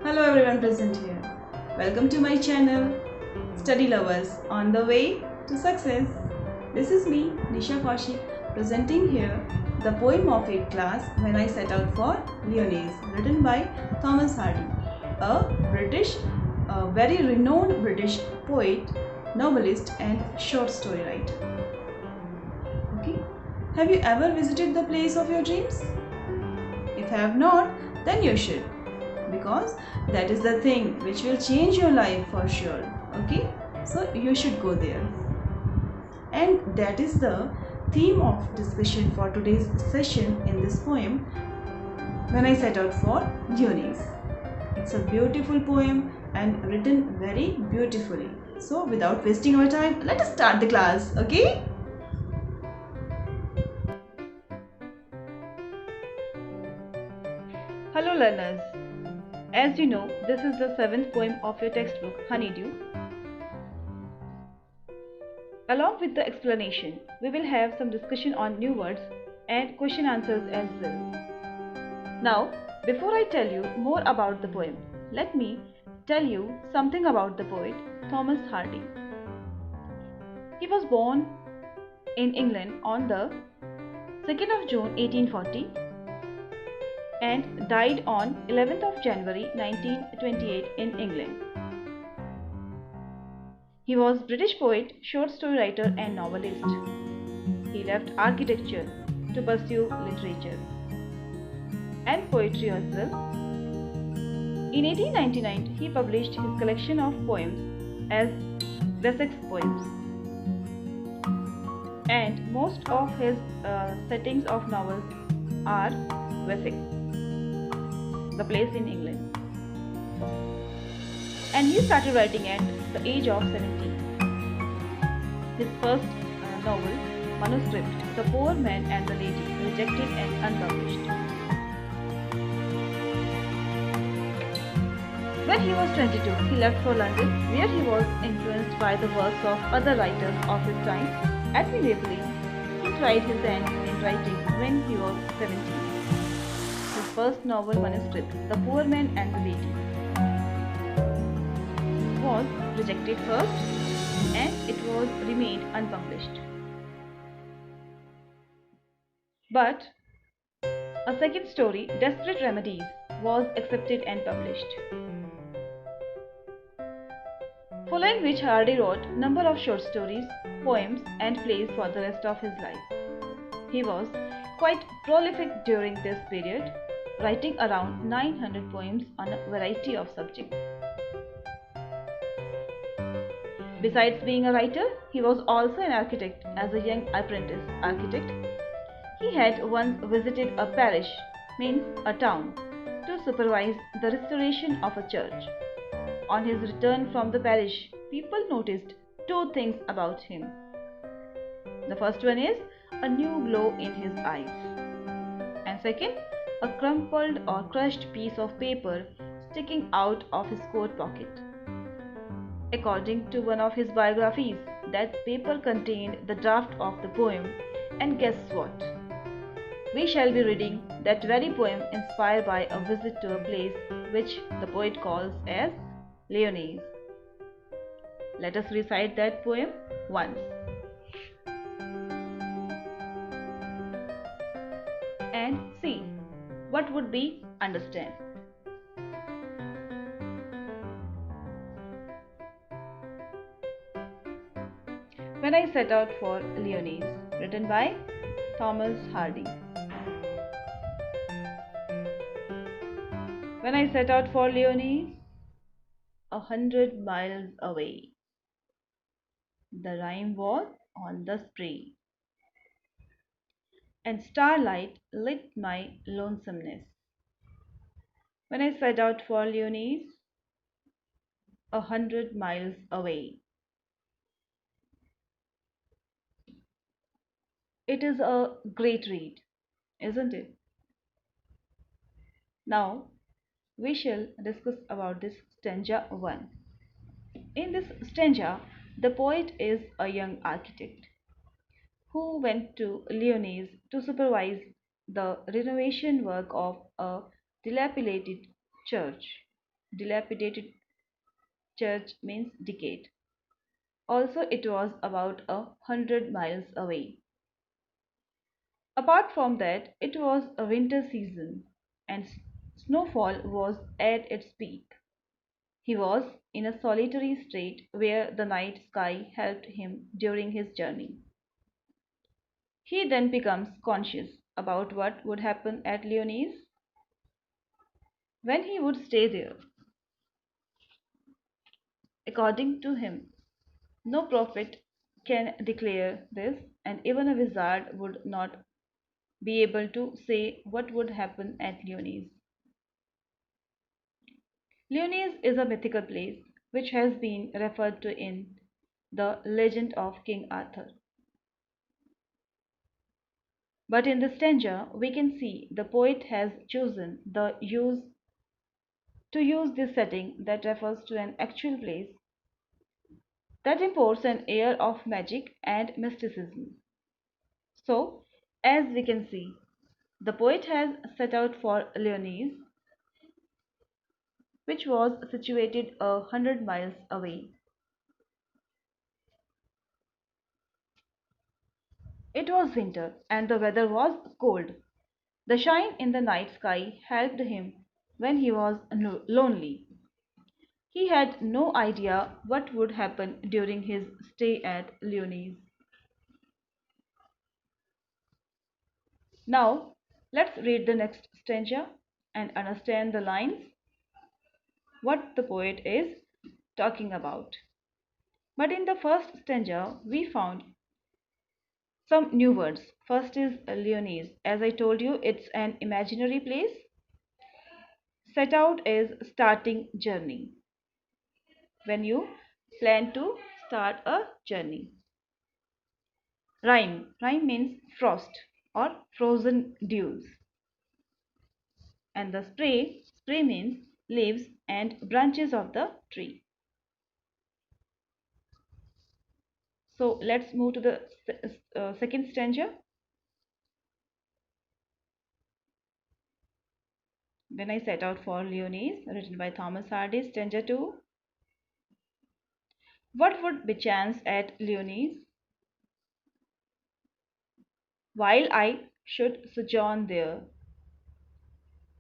Hello everyone present here. Welcome to my channel Study Lovers on the way to success. This is me Nisha Kaushik presenting here the poem of 8th class When I Set Out for Lyonnaise, written by Thomas Hardy, a very renowned British poet, novelist and short story writer. Okay. Have you ever visited the place of your dreams? If you have not, then you should, because that is the thing which will change your life for sure. Okay, so you should go there, and that is the theme of discussion for today's session in this poem When I Set Out for Lyonnaise. It's a beautiful poem and written very beautifully. So without wasting our time, let us start the class. Okay. Hello learners. As you know, this is the seventh poem of your textbook Honeydew. Along with the explanation, we will have some discussion on new words and question answers as well. Now, before I tell you more about the poem, let me tell you something about the poet Thomas Hardy. He was born in England on the 2nd of June 1840 and died on 11th of January 1928 in England. He was British poet, short story writer and novelist. He left architecture to pursue literature and poetry as well. In 1899, he published his collection of poems as Wessex Poems, and most of his settings of novels are Wessex, the place in England. And he started writing at the age of 17. His first novel, manuscript, The Poor Man and the Lady, rejected and unpublished. When he was 22, he left for London, where he was influenced by the works of other writers of his time. Admirably, he tried his hand in writing when he was 17. His first novel, manuscript, The Poor Man and the Lady, was rejected first and it was remained unpublished. But a second story, Desperate Remedies, was accepted and published. Following which Hardy wrote a number of short stories, poems and plays for the rest of his life. He was quite prolific during this period, writing around 900 poems on a variety of subjects. Besides being a writer, he was also an architect as a young apprentice architect. He had once visited a parish, means a town, to supervise the restoration of a church. On his return from the parish, people noticed two things about him. The first one is a new glow in his eyes, and second, a crumpled or crushed piece of paper sticking out of his coat pocket. According to one of his biographies, that paper contained the draft of the poem, and guess what? We shall be reading that very poem inspired by a visit to a place which the poet calls as Lyonnaise. Let us recite that poem once and see what would we understand. When I Set Out for Lyonnaise, written by Thomas Hardy. When I set out for Lyonnaise, 100 miles away, the rime was on the spree, and starlight lit my lonesomeness. When I set out for Lyonnaise, 100 miles away. It is a great read, isn't it? Now we shall discuss about this stanza 1. In this stanza, the poet is a young architect who went to Lyonnaise to supervise the renovation work of a dilapidated church. Dilapidated church means decayed. Also, it was about 100 miles away. Apart from that, it was a winter season and snowfall was at its peak. He was in a solitary state where the night sky helped him during his journey. He then becomes conscious about what would happen at Lyonesse when he would stay there. According to him, no prophet can declare this, and even a wizard would not be able to say what would happen at Lyonesse. Lyonesse is a mythical place which has been referred to in the legend of King Arthur. But in the stanza, we can see the poet has chosen to use this setting that refers to an actual place that imports an air of magic and mysticism. So, as we can see, the poet has set out for Lyonesse, which was situated 100 miles away. It was winter and the weather was cold. The shine in the night sky helped him when he was lonely. He had no idea what would happen during his stay at Lyonesse. Now, let's read the next stanza and understand the lines, what the poet is talking about. But in the first stanza, we found some new words. First is Lyonesse. As I told you, it's an imaginary place. Set out is starting journey. When you plan to start a journey. Rime means frost or frozen dews. And the spray means leaves and branches of the tree. So let's move to the second stanza. When I set out for Lyonesse, written by Thomas Hardy, stanza 2. What would bechance at Lyonesse, while I should sojourn there?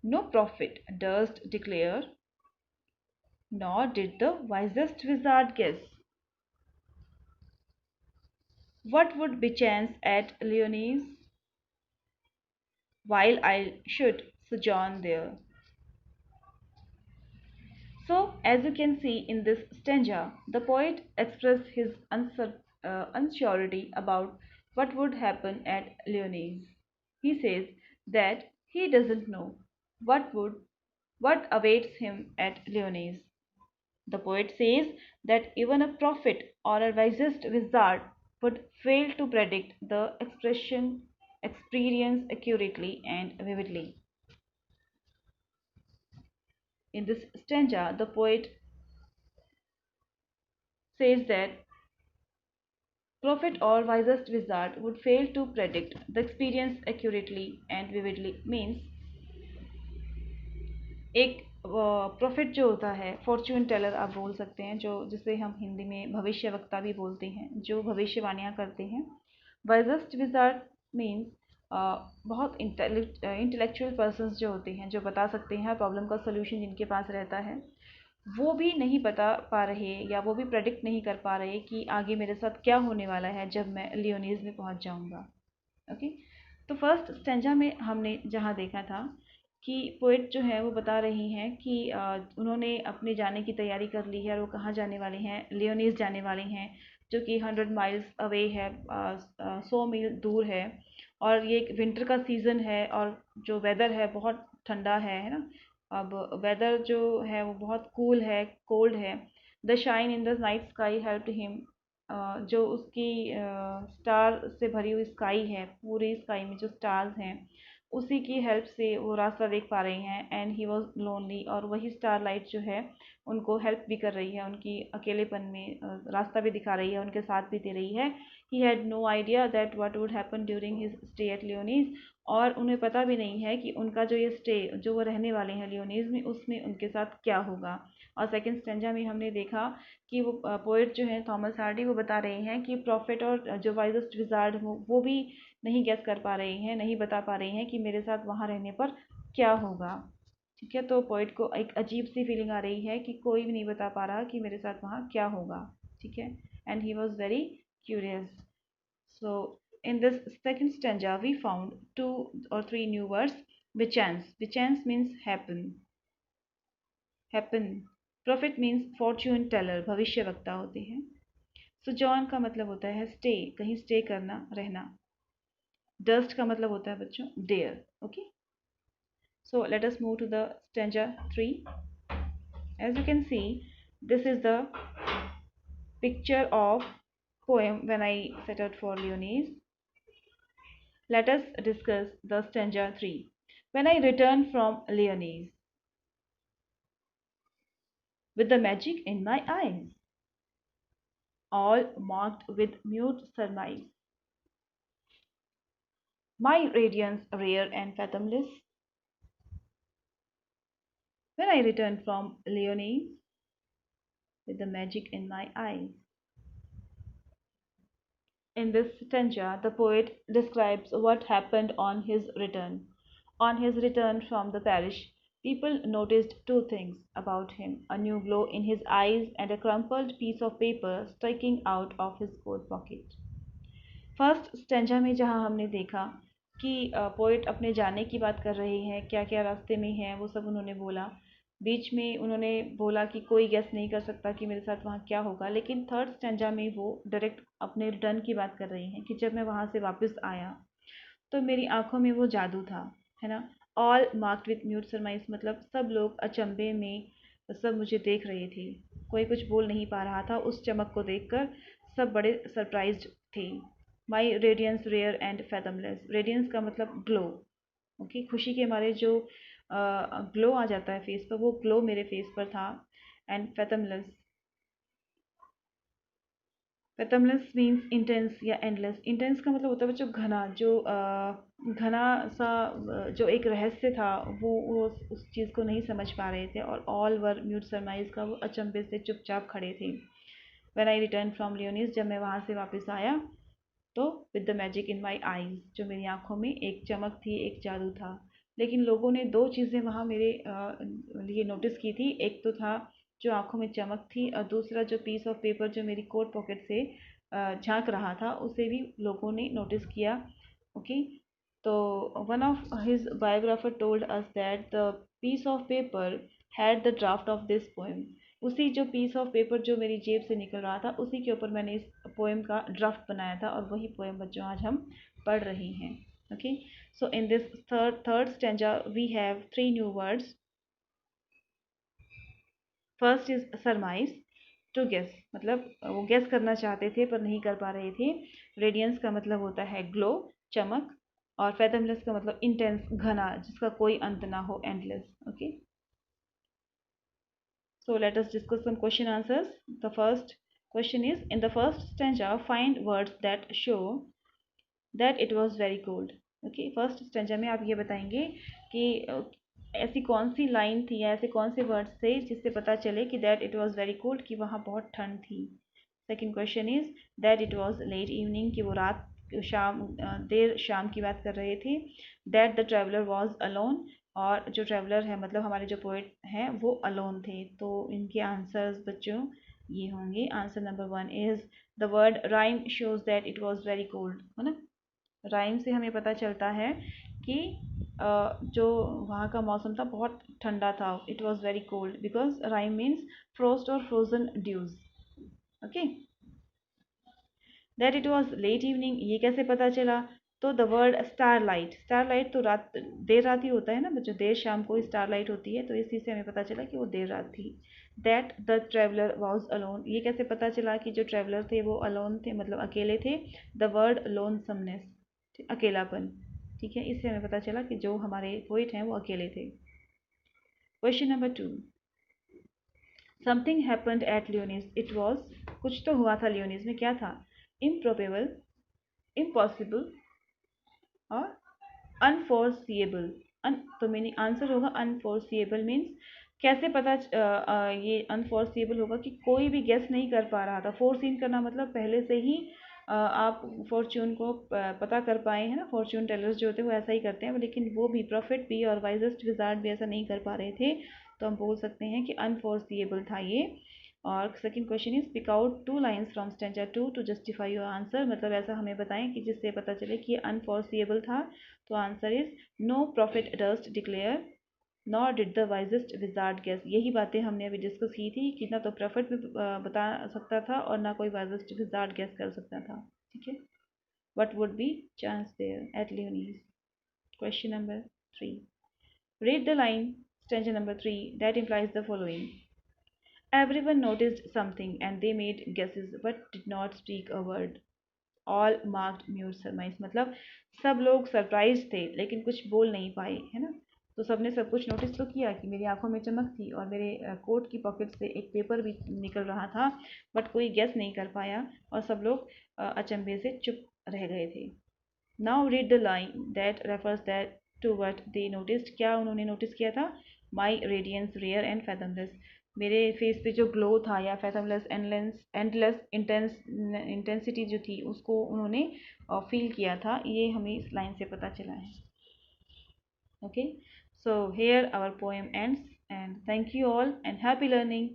No prophet durst declare, nor did the wisest wizard guess. What would bechance at Lyonesse, while I should sojourn there? So, as you can see in this stanza, the poet expressed his unsurety about what would happen at Lyonesse. He says that he doesn't know what would what awaits him at Lyonesse. The poet says that even a prophet or a wisest wizard would fail to predict the experience accurately and vividly. In this stanza, the poet says that prophet or wisest wizard would fail to predict the experience accurately and vividly means एक prophet जो होता है fortune teller आप बोल सकते हैं जो जिसे हम हिंदी में भविष्यवक्ता भी बोलते हैं जो भविष्यवाणियाँ करते हैं वाइजेस्ट विजार्ड मीन्स बहुत इंटेलेक्चुअल पर्सन्स जो होते हैं जो बता सकते हैं प्रॉब्लम का सोल्यूशन जिनके पास रहता है वो भी नहीं बता पा रहे या वो भी प्रेडिक्ट नहीं कर पा रहे कि आगे मेरे साथ क्या होने वाला है जब मैं लियोनीज में पहुंच जाऊंगा। ओके, तो फर्स्ट स्टेंजा में हमने जहाँ देखा था कि पोइट जो है वो बता रही हैं कि उन्होंने अपने जाने की तैयारी कर ली है और वो कहाँ जाने वाले हैं, लियोनीज जाने वाले हैं जो कि 100 माइल्स अवे है, 100 मील दूर है और ये एक विंटर का सीज़न है और जो वेदर है बहुत ठंडा है ना। अब वेदर जो है वो बहुत कूल है, कोल्ड है। The shine in the night sky helped him, जो उसकी स्टार से भरी हुई स्काई है, पूरी स्काई में जो स्टार्स हैं उसी की हेल्प से वो रास्ता देख पा रही हैं एंड ही वॉज लोनली, और वही स्टार लाइट जो है उनको हेल्प भी कर रही है, उनकी अकेलेपन में रास्ता भी दिखा रही है, उनके साथ भी दे रही है। He had no idea that what would happen during his stay at Leonie's, और उन्हें पता भी नहीं है कि उनका जो ये स्टे जो वो रहने वाले हैं लियोनीज में, उसमें उनके साथ क्या होगा। और सेकंड स्टेंजा में हमने देखा कि वो पोएट जो है थॉमस हार्डी, वो बता रहे हैं कि प्रॉफिट और जो वाइजेस्ट विजार्ड वो भी नहीं गेस कर पा रहे हैं, नहीं बता पा रहे हैं कि मेरे साथ वहाँ रहने पर क्या होगा। ठीक है, तो पोइट को एक अजीब सी फीलिंग आ रही है कि कोई भी नहीं बता पा रहा कि मेरे साथ वहाँ क्या होगा। ठीक है, and he was very curious. So in this second stanza we found 2 or 3 new words. Vichance means happen. Prophet means fortune teller, भविष्य वक्ता होते हैं. Sojourn का मतलब होता है stay, कहीं stay करना, रहना. Dust का मतलब होता है बच्चों dare. Okay, so let us move to the stanza 3. As you can see, this is the picture of poem when I set out for Leonese. Let us discuss the stanza 3. When I return from Leonese, with the magic in my eyes, all marked with mute surmise, my radiance rare and fathomless. When I return from Leonese, with the magic in my eyes. In this stanza, the poet describes what happened on his return. On his return from the parish, people noticed two things about him: a new glow in his eyes and a crumpled piece of paper sticking out of his coat pocket. First stanza में जहाँ हमने देखा कि poet अपने जाने की बात कर रहे हैं, क्या क्या रास्ते में है वो सब उन्होंने बोला। बीच में उन्होंने बोला कि कोई गेस नहीं कर सकता कि मेरे साथ वहाँ क्या होगा, लेकिन थर्ड स्टेंजा में वो डायरेक्ट अपने रिटर्न की बात कर रहे हैं कि जब मैं वहाँ से वापस आया तो मेरी आंखों में वो जादू था, है ना। ऑल मार्क्ड विथ म्यूट सरमाइज, मतलब सब लोग अचंभे में सब मुझे देख रहे थे, कोई कुछ बोल नहीं पा रहा था। उस चमक को देखकर सब बड़े सरप्राइज्ड थे। माई रेडियंस रेयर एंड फैथमलेस, रेडियंस का मतलब ग्लो। ओके, खुशी के मारे जो ग्लो आ जाता है फेस पर, वो ग्लो मेरे फेस पर था। एंड फैथमलेस, फैथमलेस मीन्स इंटेंस या एंडलेस। इंटेंस का मतलब होता है बच्चों घना, जो घना सा जो एक रहस्य था, वो उस चीज़ को नहीं समझ पा रहे थे। और ऑल वर म्यूट सरमाइज का, वो अचंभे से चुपचाप खड़े थे। व्हेन आई रिटर्न फ्रॉम लियोनिस, जब मैं वहाँ से वापस आया तो with the magic in my eyes, जो मेरी आंखों में एक चमक थी, एक जादू था। लेकिन लोगों ने दो चीज़ें वहाँ मेरे लिए नोटिस की थी। एक तो था जो आंखों में चमक थी, और दूसरा जो पीस ऑफ पेपर जो मेरी कोट पॉकेट से झांक रहा था, उसे भी लोगों ने नोटिस किया। ओके, तो one of his biographer told us that the piece of paper had the draft of this poem. उसी जो पीस ऑफ पेपर जो मेरी जेब से निकल रहा था, उसी के ऊपर मैंने इस पोएम का ड्राफ्ट बनाया था, और वही पोएम बच्चों आज हम पढ़ रहे हैं। Okay, so in this third stanza we have 3 new words. First is surmise, to guess, मतलब वो गेस करना चाहते थे पर नहीं कर पा रहे थे। रेडियंस का मतलब होता है ग्लो, चमक। और फैथमलेस का मतलब इंटेंस, घना, जिसका कोई अंत ना हो, endless. Okay, so let us discuss some question answers. The first question is, in the first stanza find words that show that it was very cold. Okay, first stanza में आप ये बताएंगे कि ऐसी कौन सी लाइन थी या ऐसे कौन से वर्ड्स थे जिससे पता चले कि that it was very cold, कि वहाँ बहुत ठंड थी। Second question is that it was late evening, कि वो रात शाम देर शाम की बात कर रहे थे। That the traveller was alone, और जो ट्रैवलर है मतलब हमारे जो पोएट हैं वो अलोन थे। तो इनके आंसर्स बच्चों ये होंगे। Answer number 1 is the word rhyme shows that it was very cold, है ना। राइम से हमें पता चलता है कि जो वहाँ का मौसम था बहुत ठंडा था। It was very cold because rime means frost और frozen dews. Okay, that it was late evening, ये कैसे पता चला? तो द वर्ड स्टारलाइट, स्टारलाइट तो रात, देर रात ही होता है ना बच्चों, देर शाम को स्टारलाइट होती है, तो इस चीज़ से हमें पता चला कि वो देर रात थी। That the traveller was alone, ये कैसे पता चला कि जो ट्रैवलर थे वो अलोन थे, मतलब अकेले थे। द वर्ड लोनसमनेस, अकेलापन, ठीक है, इससे हमें पता चला कि जो हमारे पोइट हैं वो अकेले थे। Question number 2, something happened at लियोनिस, it was, कुछ तो हुआ था लियोनिस में, क्या था? इम्प्रोबेबल, इम्पॉसिबल और अनफोर्सिएबल। तो मीनिंग आंसर होगा अनफोर्सिएबल मीन्स कैसे पता ये अनफोर्सिएबल होगा कि कोई भी गेस नहीं कर पा रहा था। फोरसीन करना मतलब पहले से ही आप फॉर्च्यून को पता कर पाए हैं ना। फॉर्च्यून टेलर्स जो होते हैं वो ऐसा ही करते हैं, लेकिन वो भी प्रॉफिट भी और वाइजेस्ट विजार्ड भी ऐसा नहीं कर पा रहे थे। तो हम बोल सकते हैं कि अनफोर्सिएबल था ये। और second question is pick out two lines from stanza 2 to justify your answer. मतलब ऐसा हमें बताएं कि जिससे पता चले कि ये अनफोर्सिएबल था। तो answer is no prophet durst declare nor did the wisest wizard guess. यही बातें हमने अभी डिस्कस की थी कि ना तो प्रॉफिट भी बता सकता था और ना कोई वाइजेस्ट विजार्ड गेस कर सकता था। ठीक है, what would be chance there at Leonie's. Question number 3, read the line stanza number 3 that implies the following. Everyone noticed something and they made guesses but did not speak a word. All marked mute surmise. मतलब सब लोग surprise थे लेकिन कुछ बोल नहीं पाए, है ना। तो सबने सब कुछ नोटिस तो किया कि मेरी आंखों में चमक थी और मेरे कोट की पॉकेट से एक पेपर भी निकल रहा था, बट कोई गेस नहीं कर पाया और सब लोग अचंभे से चुप रह गए थे। Now read the line that refers that to what they noticed. क्या उन्होंने नोटिस किया था? My radiance rare and fathomless. मेरे फेस पे जो ग्लो था या फैथमलेस एंडलेस इंटेंसिटी जो थी उसको उन्होंने फील किया था। ये हमें इस लाइन से पता चला है। Okay, so here our poem ends and thank you all and happy learning.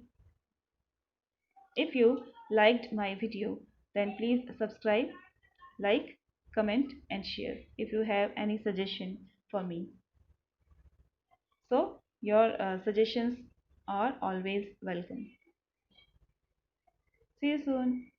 If you liked my video, then please subscribe, like, comment and share if you have any suggestion for me. So your suggestions are always welcome. See you soon.